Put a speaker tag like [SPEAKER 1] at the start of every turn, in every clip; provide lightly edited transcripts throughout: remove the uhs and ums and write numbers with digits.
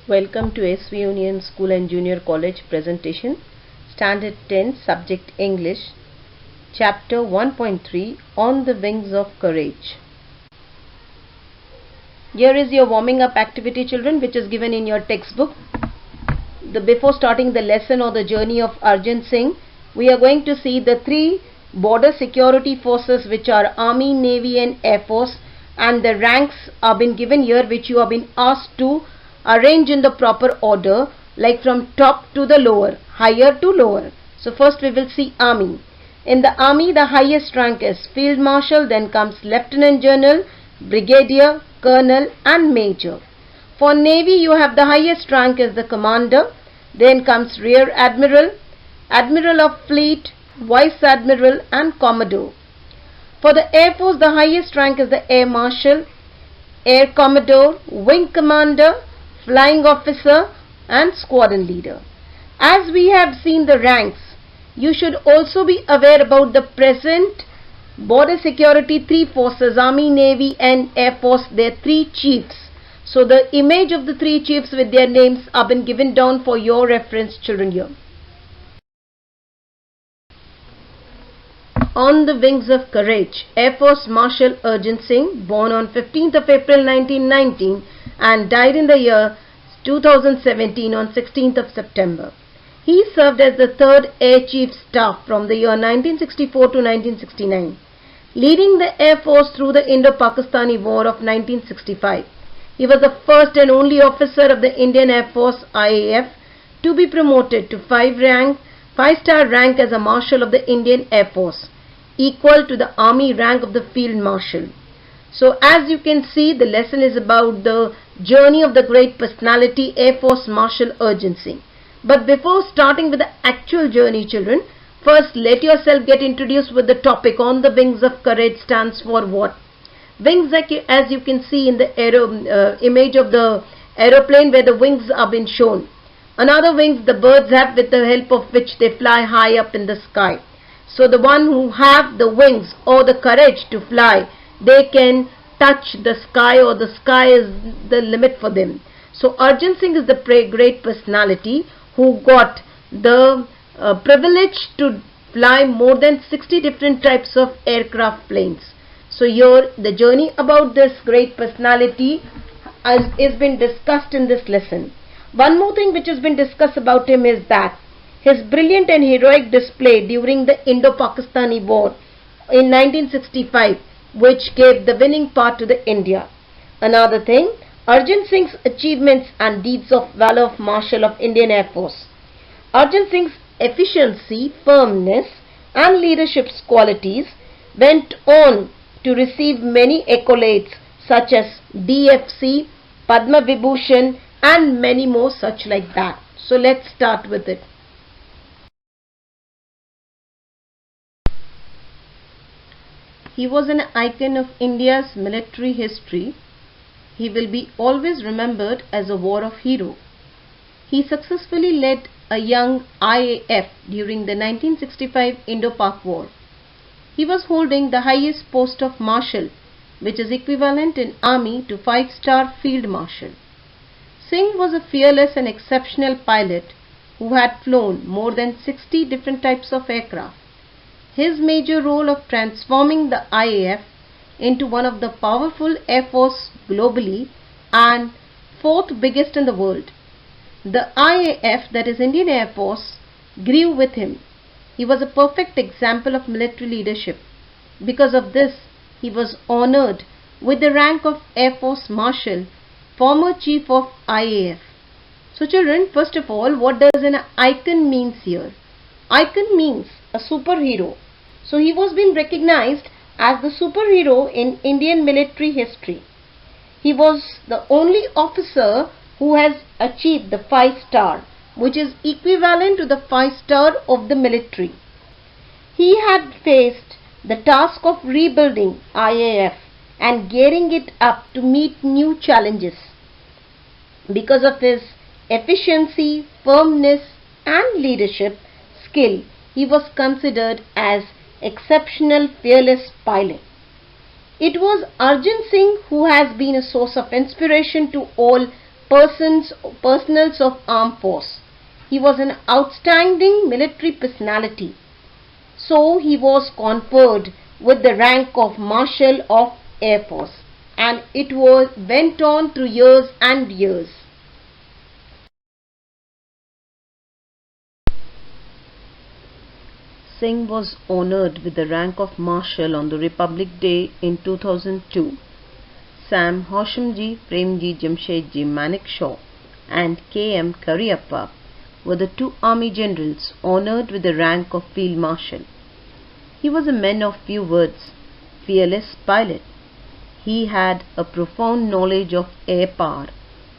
[SPEAKER 1] Welcome to SV Union School and Junior College presentation, Standard 10, Subject English, Chapter 1.3, On the Wings of Courage. Here is your warming up activity, children, which is given in your textbook. Before starting the lesson or the journey of Arjun Singh, we are going to see the three border security forces, which are Army, Navy and Air Force, and the ranks have been given here, which you have been asked to arrange in the proper order, like from top to the lower, higher to lower. So first we will see Army. In the Army, the highest rank is Field Marshal, then comes Lieutenant General, Brigadier, Colonel and Major. For Navy, you have the highest rank is the Commander, then comes Rear Admiral, Admiral of Fleet, Vice Admiral and Commodore. For the Air Force, the highest rank is the Air Marshal, Air Commodore, Wing Commander, Flying Officer and Squadron Leader. As we have seen the ranks, you should also be aware about the present border security three forces, Army, Navy and Air Force, their three chiefs. So the image of the three chiefs with their names have been given down for your reference, children, here. On the Wings of Courage, Air Force Marshal Arjun Singh, born on 15th of April 1919 and died in the year 2017 on 16th of September. He served as the 3rd Air Chief Staff from the year 1964 to 1969, leading the Air Force through the Indo-Pakistani War of 1965. He was the first and only officer of the Indian Air Force IAF to be promoted to 5-star rank as a Marshal of the Indian Air Force, equal to the Army rank of the Field Marshal. So as you can see, the lesson is about the journey of the great personality Air Force Marshal Arjun Singh. But before starting with the actual journey, children, first let yourself get introduced with the topic. On the Wings of Courage stands for what? Wings, as you can see in the image of the aeroplane where the wings have been shown. Another wings the birds have, with the help of which they fly high up in the sky. So the one who have the wings or the courage to fly, they can touch the sky, or the sky is the limit for them. So Arjun Singh is the great personality who got the privilege to fly more than 60 different types of aircraft planes. So here the journey about this great personality has been discussed in this lesson. One more thing which has been discussed about him is that his brilliant and heroic display during the Indo-Pakistani War in 1965, which gave the winning part to the India. Another thing, Arjun Singh's achievements and deeds of valor of Marshal of Indian Air Force. Arjun Singh's efficiency, firmness and leadership qualities went on to receive many accolades such as DFC, Padma Vibhushan and many more such like that. So let's start with it. He was an icon of India's military history. He will be always remembered as a war hero. He successfully led a young IAF during the 1965 Indo-Pak War. He was holding the highest post of Marshal, which is equivalent in Army to 5-star Field Marshal. Singh was a fearless and exceptional pilot who had flown more than 60 different types of aircraft. His major role of transforming the IAF into one of the powerful air force globally and 4th biggest in the world. The IAF, that is Indian Air Force, grew with him. He was a perfect example of military leadership. Because of this, he was honored with the rank of Air Force Marshal, former Chief of IAF. So children, first of all, what does an icon means here? Icon means a superhero. So he was being recognized as the superhero in Indian military history. He was the only officer who has achieved the 5-star, which is equivalent to the 5-star of the military. He had faced the task of rebuilding IAF and gearing it up to meet new challenges. Because of his efficiency, firmness and leadership skill, he was considered as exceptional fearless pilot. It was Arjun Singh who has been a source of inspiration to all personals of armed force. He was an outstanding military personality. So he was conferred with the rank of Marshal of Air Force, and it went on through years and years. Singh was honored with the rank of Marshal on the Republic Day in 2002. Sam Hoshamji, Premji Jamshedji Manekshaw and K.M. Cariappa were the two army generals honored with the rank of Field Marshal. He was a man of few words, fearless pilot. He had a profound knowledge of air power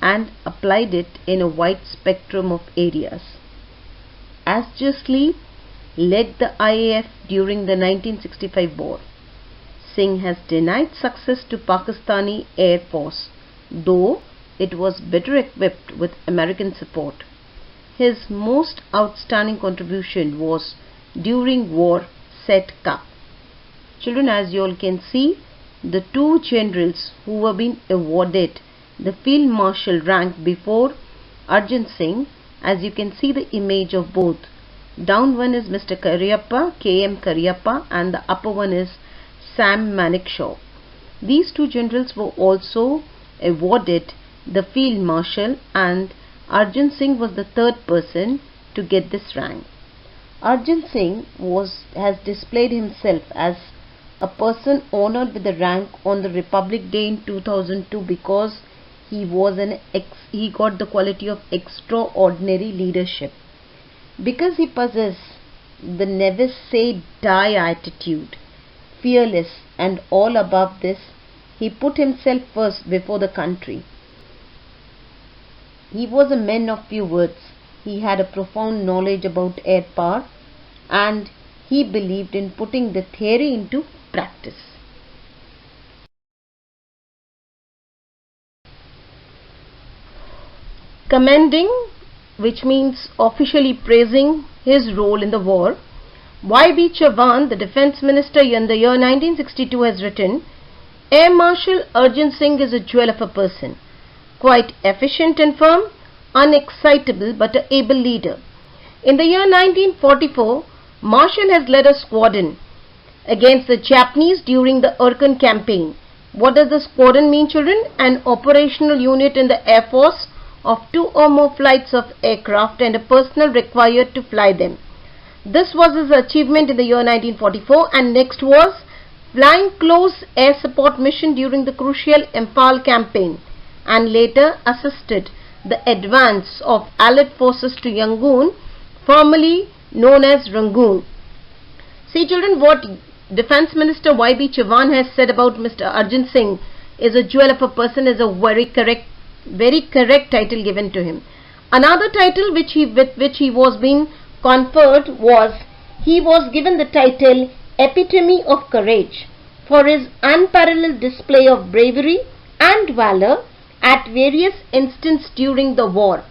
[SPEAKER 1] and applied it in a wide spectrum of areas. As justly led the IAF during the 1965 war. Singh has denied success to Pakistani Air Force, though it was better equipped with American support. His most outstanding contribution was during war Set Cup. Children, as you all can see, the two generals who were being awarded the Field Marshal rank before Arjun Singh, as you can see the image of both. Down one is Mr. Cariappa, K.M. Cariappa, and the upper one is Sam Manekshaw. These two generals were also awarded the Field Marshal, and Arjun Singh was the third person to get this rank. Arjun Singh has displayed himself as a person honored with the rank on the Republic Day in 2002 because he got the quality of extraordinary leadership. Because he possessed the never say die attitude, fearless and all above this, he put himself first before the country. He was a man of few words. He had a profound knowledge about air power and he believed in putting the theory into practice. Commending, which means officially praising his role in the war, Y.B. Chavan, the Defence Minister in the year 1962, has written, Air Marshal Arjun Singh is a jewel of a person, quite efficient and firm, unexcitable but an able leader. In the year 1944, Marshal has led a squadron against the Japanese during the Arakan campaign. What does the squadron mean, children? An operational unit in the Air Force of 2 or more flights of aircraft and a personnel required to fly them. This was his achievement in the year 1944, and next was flying close air support mission during the crucial Imphal campaign, and later assisted the advance of Allied forces to Yangon, formerly known as Rangoon. See, children, what Defence Minister Y.B. Chavan has said about Mr. Arjun Singh is a jewel of a person is a very correct title given to him. Another title with which he was being conferred was, he was given the title Epitome of Courage for his unparalleled display of bravery and valor at various instances during the war.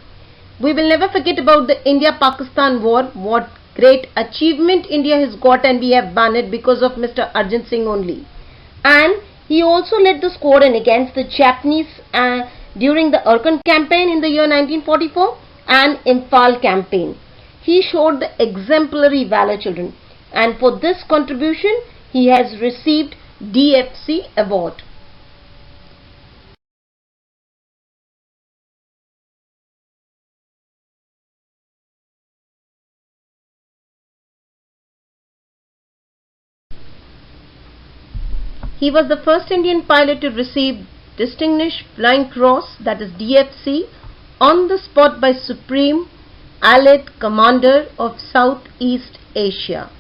[SPEAKER 1] We will never forget about the India-Pakistan war, what great achievement India has got, and we have bannered because of Mr. Arjun Singh only. And he also led the squadron against the Japanese during the Arakan campaign in the year 1944 and Imphal campaign. He showed the exemplary valor, children, and for this contribution he has received DFC award. He was the first Indian pilot to receive Distinguished Flying Cross, that is DFC, on the spot by Supreme Allied Commander of Southeast Asia.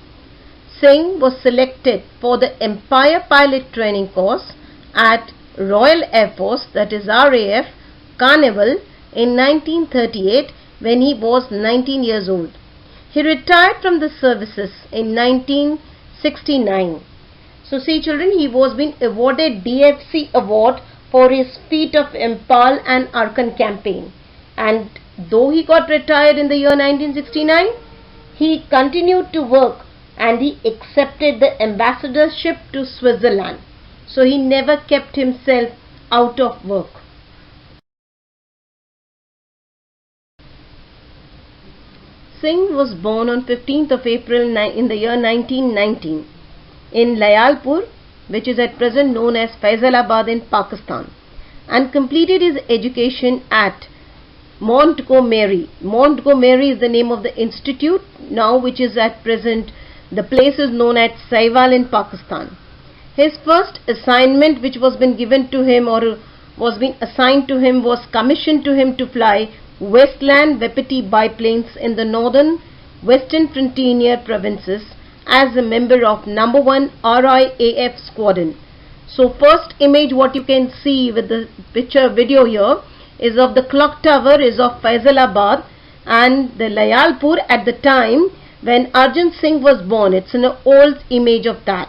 [SPEAKER 1] Singh was selected for the Empire Pilot Training Course at Royal Air Force, that is RAF, Carnival in 1938 when he was 19 years old. He retired from the services in 1969. So see, children, he was being awarded DFC award for his feat of Imphal and Arakan campaign. And though he got retired in the year 1969, he continued to work and he accepted the ambassadorship to Switzerland. So he never kept himself out of work. Singh was born on 15th of April in the year 1919 in Layalpur, which is at present known as Faisalabad in Pakistan, and completed his education at Montgomery. Montgomery is the name of the institute now, which is at present the place is known as Saiwal in Pakistan. His first assignment which was been given to him or was being assigned to him was commissioned to him to fly Westland Wapiti biplanes in the northern western frontier provinces as a member of number 1 RIAF squadron. So first image what you can see with the picture video here is of the clock tower is of Faisalabad and the Layalpur at the time when Arjun Singh was born. It's an old image of that.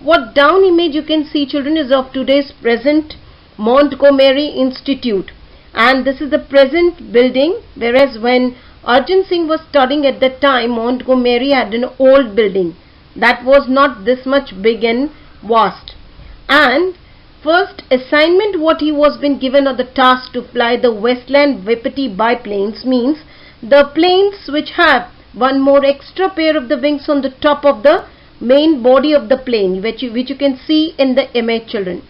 [SPEAKER 1] What down image you can see, children, is of today's present Montgomery Institute, and this is the present building, whereas when Arjun Singh was studying at that time, Montgomery had an old building that was not this much big and vast. And first assignment what he was been given or the task to fly the Westland Wapiti biplanes means the planes which have one more extra pair of the wings on the top of the main body of the plane, which you can see in the image, children.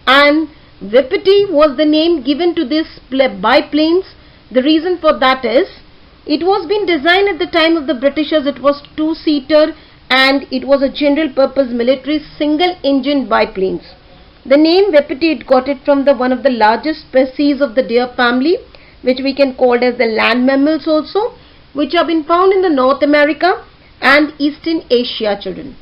[SPEAKER 1] And Wapiti was the name given to these biplanes. The reason for that is it was been designed at the time of the Britishers. It was two-seater and it was a general purpose military single engine biplanes. The name Wapiti, it got it from one of the largest species of the deer family, which we can call as the land mammals also, which have been found in the North America and Eastern Asia, children.